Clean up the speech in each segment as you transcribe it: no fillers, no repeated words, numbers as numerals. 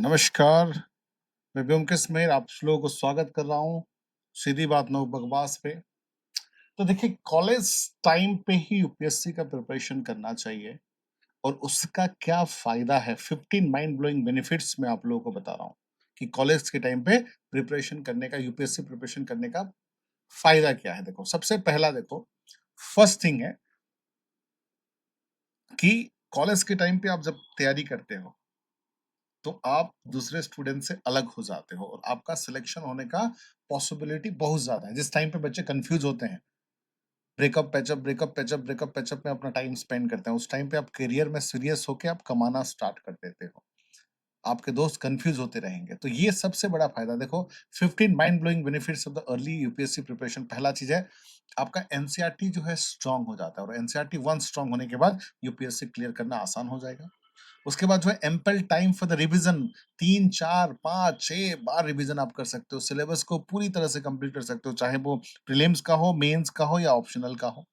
नमस्कार, मैं ब्योमकेश मेहर आप लोगों को स्वागत कर रहा हूँ, सीधी बात नो बकवास पे। तो देखिए कॉलेज टाइम पे ही यूपीएससी का प्रिपरेशन करना चाहिए और उसका क्या फ़ायदा है 15 माइंड ब्लोइंग बेनिफिट्स मैं आप लोगों को बता रहा हूँ, कि कॉलेज के टाइम पे प्रिपरेशन करने का यूपीएससी प्रिपरेशन करने का फ़ायदा क्या है? देखो, सबसे पहला देखो, फर्स्ट थिंग है कि कॉलेज के टाइम पे आप जब तैयारी करते हो तो आप दूसरे स्टूडेंट से अलग हो जाते हो और आपका सिलेक्शन होने का पॉसिबिलिटी बहुत ज्यादा है। जिस टाइम पे बच्चे कंफ्यूज होते हैं, breakup patchup breakup patchup breakup patchup में अपना टाइम स्पेंड करते हैं, उस टाइम पे आप करियर में सीरियस होके आप कमाना स्टार्ट कर देते हो। आपके दोस्त कंफ्यूज होते रहेंगे, तो ये सबसे बड़ा फायदा देखो। 15 mind blowing benefits of the early UPSC preparation. पहला चीज है, आपका एनसीईआरटी जो है स्ट्रांग हो जाता है और एनसीईआरटी वन स्ट्रांग होने के बाद यूपीएससी क्लियर करना आसान हो जाएगा। उसके बाद जो है ample time for the revision, 3, 4, 5, 6 bar revision आप कर सकते हो, सिलेबस को पूरी तरह से कंप्लीट कर सकते हो, चाहे वो प्रीलिम्स का हो, मेंस का हो या ऑप्शनल का हो।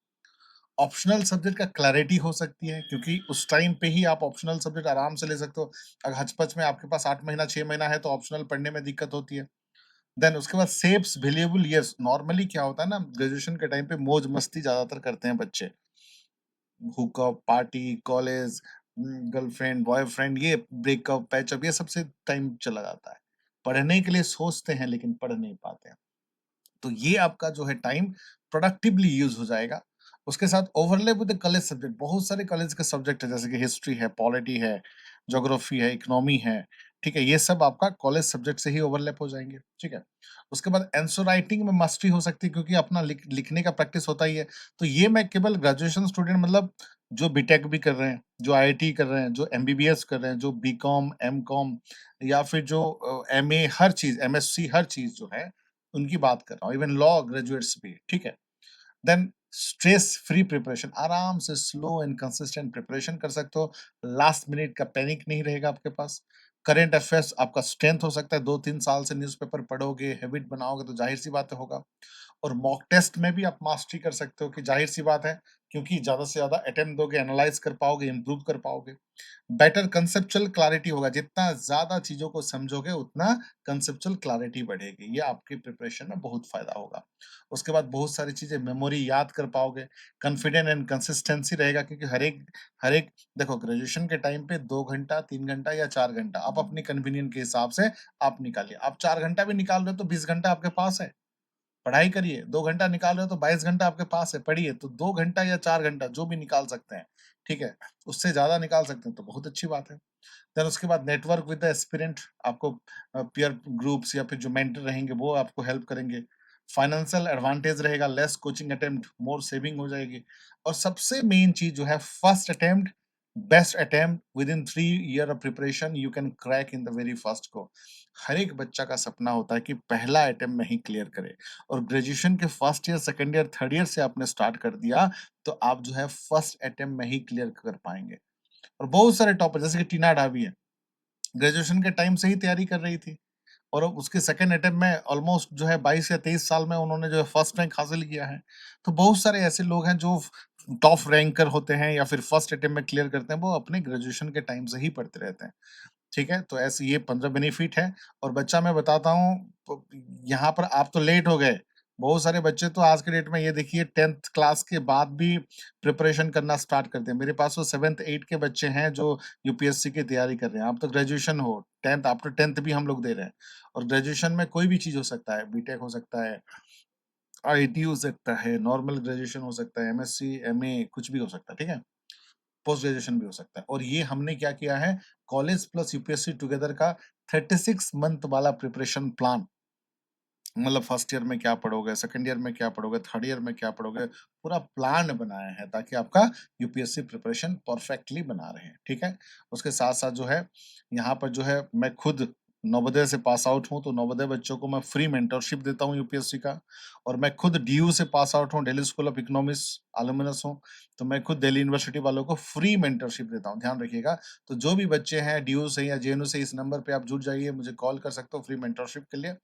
ऑप्शनल सब्जेक्ट का क्लैरिटी हो सकती है क्योंकि उस टाइम पे ही आप ऑप्शनल सब्जेक्ट आराम से ले सकते हो। अगर हचपच में आपके पास 8 महीना 6 महीना है तो ऑप्शनल पढ़ने में दिक्कत होती है। देन उसके बाद सेव्स वैल्यूएबल ईयर्स। नॉर्मली क्या होता है ना, ग्रेजुएशन के टाइम पे मौज मस्ती ज्यादातर करते हैं बच्चे, hookup, party, college, girlfriend, boyfriend, ये ब्रेकअप, पैचअप, ये सबसे टाइम चला जाता है। पढ़ने के लिए सोचते हैं लेकिन पढ़ नहीं पाते हैं। तो ये आपका जो है टाइम प्रोडक्टिवली यूज़ हो जाएगा। उसके साथ overlap with the college subject, बहुत सारे कॉलेज के सब्जेक्ट है जैसे कि हिस्ट्री है, पॉलिटी है, ज्योग्राफी है, इकोनॉमी है, ठीक है? ये सब आपका कॉलेज सब्जेक्ट से ही ओवरलैप हो जाएँगे, ठीक है? उसके बाद आंसर राइटिंग में मास्टरी हो सकती है क्योंकि अपना लिखने का प्रैक्टिस होता ही है। तो ये मैं केवल ग्रेजुएशन स्टूडेंट मतलब जो बीटेक भी कर रहे हैं, जो आईआईटी कर रहे हैं, जो एमबीबीएस कर रहे हैं, जो बीकॉम, एमकॉम या फिर जो एमए, हर चीज़, एमएससी, हर चीज़ जो है उनकी बात कर रहा हूँ, इवन लॉ ग्रेजुएट्स भी, ठीक है? देन स्ट्रेस फ्री प्रिपरेशन, आराम से स्लो एंड कंसिस्टेंट प्रिपरेशन कर सकते हो। लास्ट मिनट का पैनिक नहीं रहेगा आपके पास। करंट अफेयर्स आपका स्ट्रेंथ हो सकता है, 2-3 साल से न्यूज़पेपर पढ़ोगे, हैबिट बनाओगे तो ज़ाहिर-सी बात है होगा। और मॉक टेस्ट में भी आप मास्टरी कर सकते हो कि ज़ाहिर-सी बात है, क्योंकि ज़्यादा से ज़्यादा अटेम्प्ट दोगे, एनालाइज़ कर पाओगे, इम्प्रूव कर पाओगे। बेटर कंसेप्चुअल क्लैरिटी होगा, जितना ज़्यादा चीज़ों को समझोगे उतना कंसेप्चुअल क्लैरिटी बढ़ेगी, ये आपकी प्रिपरेशन में बहुत फ़ायदा होगा। उसके बाद बहुत सारी चीज़ें मेमोरी याद कर पाओगे, कॉन्फिडेंट एंड कंसिस्टेंसी रहेगा क्योंकि हर एक देखो ग्रेजुएशन के टाइम पे 2 घंटा, 3 घंटा या 4 घंटा आप अपने कन्वीनिएंट के हिसाब से आप निकालिए। आप 4 घंटा भी निकाल रहे हो तो 20 घंटा आपके पास है। पढ़ाई करिए, 2 घंटा निकाल रहे हो तो 22 घंटा आपके पास है, पढ़िए। तो 2 घंटा या 4 घंटा जो भी निकाल सकते हैं, ठीक है? उससे ज़्यादा निकाल सकते हैं तो बहुत अच्छी बात है। देन उसके बाद नेटवर्क विद द एस्पिरेंट, आपको पीयर ग्रुप्स या फिर जो मेंटर रहेंगे वो आपको हेल्प करेंगे। फाइनेंशियल एडवांटेज रहेगा, less coaching attempt, more saving हो जाएगी। और सबसे मेन चीज़ जो है, first attempt, best attempt within 3 year of preparation you can crack in the very first go. हर एक बच्चा का सपना होता है कि पहला अटेम्प्ट में ही क्लियर करे और ग्रेजुएशन के first year, second year, third year से आपने स्टार्ट कर दिया, तो आप जो है फर्स्ट अटेम्प्ट में ही क्लियर कर पाएँगे। और बहुत सारे टॉपर जैसे कि टीना डावी है, ग्रेजुएशन के टाइम से ही तैयारी कर रही थी और अब उसके सेकंड अटेम्प्ट में ऑलमोस्ट जो है 22 या 23 साल में उन्होंने जो है फर्स्ट रैंक हासिल किया है। तो बहुत सारे ऐसे लोग हैं जो टॉप रैंकर होते हैं या फिर फर्स्ट अटेम्प्ट में क्लियर करते हैं, वो अपने ग्रेजुएशन के टाइम से ही पढ़ते रहते हैं। ठीक है? तो ऐसे ये 15 बेनिफिट है। और बच्चा मैं बताता हूँ, प यहाँ पर आप तो लेट हो गए। बहुत सारे बच्चे तो आज के डेट में ये देखिए 10th क्लास के बाद भी प्रिपरेशन करना स्टार्ट करते हैं। मेरे पास तो 7th 8th के बच्चे हैं जो यूपीएससी की तैयारी कर रहे हैं। आप तो ग्रेजुएशन हो, 10th आफ्टर 10th भी हम लोग दे रहे हैं। और ग्रेजुएशन में कोई भी चीज़ हो सकता है, बीटेक हो सकता है, आईआईटी हो सकता है, नॉर्मल ग्रेजुएशन हो सकता है, एमएससी, एमए कुछ भी हो सकता है, ठीक है? पोस्ट ग्रेजुएशन भी हो सकता है। और ये हमने क्या किया है, कॉलेज प्लस यूपीएससी टुगेदर का 36 मंथ वाला प्रिपरेशन प्लान, मतलब फर्स्ट ईयर में क्या पढ़ोगे, सेकंड ईयर में क्या पढ़ोगे, थर्ड ईयर में क्या पढ़ोगे, पूरा प्लान बनाया है ताकि आपका यूपीएससी प्रिपरेशन परफेक्टली बना रहे हैं, ठीक है? उसके साथ-साथ जो है, यहाँ पर जो है मैं खुद नवोदय से पास आउट हूँ, तो नवोदय बच्चों को मैं फ्री मेंटरशिप देता हूँ यूपीएससी का। और मैं खुद डीयू से पास आउट हूँ, Delhi school of economics alumnus हूँ, तो मैं खुद दिल्ली यूनिवर्सिटी वालों को फ्री मेंटरशिप देता हूँ, ध्यान रखिएगा। तो जो भी बच्चे हैं डीयू से या जेएनयू से, इस नंबर पे आप जुड़ जाइए, मुझे कॉल कर सकते हो फ्री मेंटरशिप के लिए।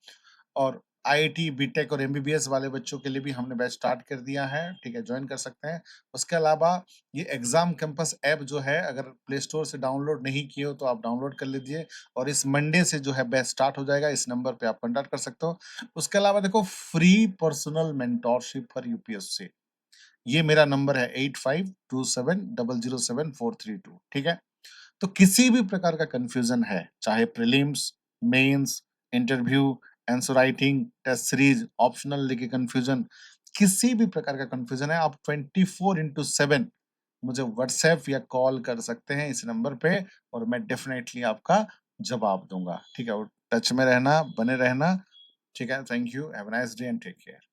और आईआईटी, बीटेक और एमबीबीएस वाले बच्चों के लिए भी हमने बैच स्टार्ट कर दिया है, ठीक है? जॉइन कर सकते हैं। उसके अलावा ये एग्ज़ाम कैंपस ऐप जो है, अगर प्ले स्टोर से डाउनलोड नहीं किए हो तो आप डाउनलोड कर लीजिए और इस मंडे से जो है बैच स्टार्ट हो जाएगा, इस नंबर पे आप कॉन्टैक्ट कर सकते हो। उसके अलावा देखो, free personal mentorship for UPSC, ये मेरा नंबर है 8527007432, ठीक है? तो किसी भी प्रकार का कन्फ्यूज़न है, चाहे prelims, mains, interview, answer writing, test series, optional लेके कन्फ्यूज़न, किसी भी प्रकार का कन्फ्यूज़न है, आप 24/7 मुझे व्हाट्सएप या कॉल कर सकते हैं इस नंबर पे और मैं डेफ़िनेटली आपका जवाब दूँगा, ठीक है? और टच में रहना, बने रहना, ठीक है? Thank you, have a nice day and take care.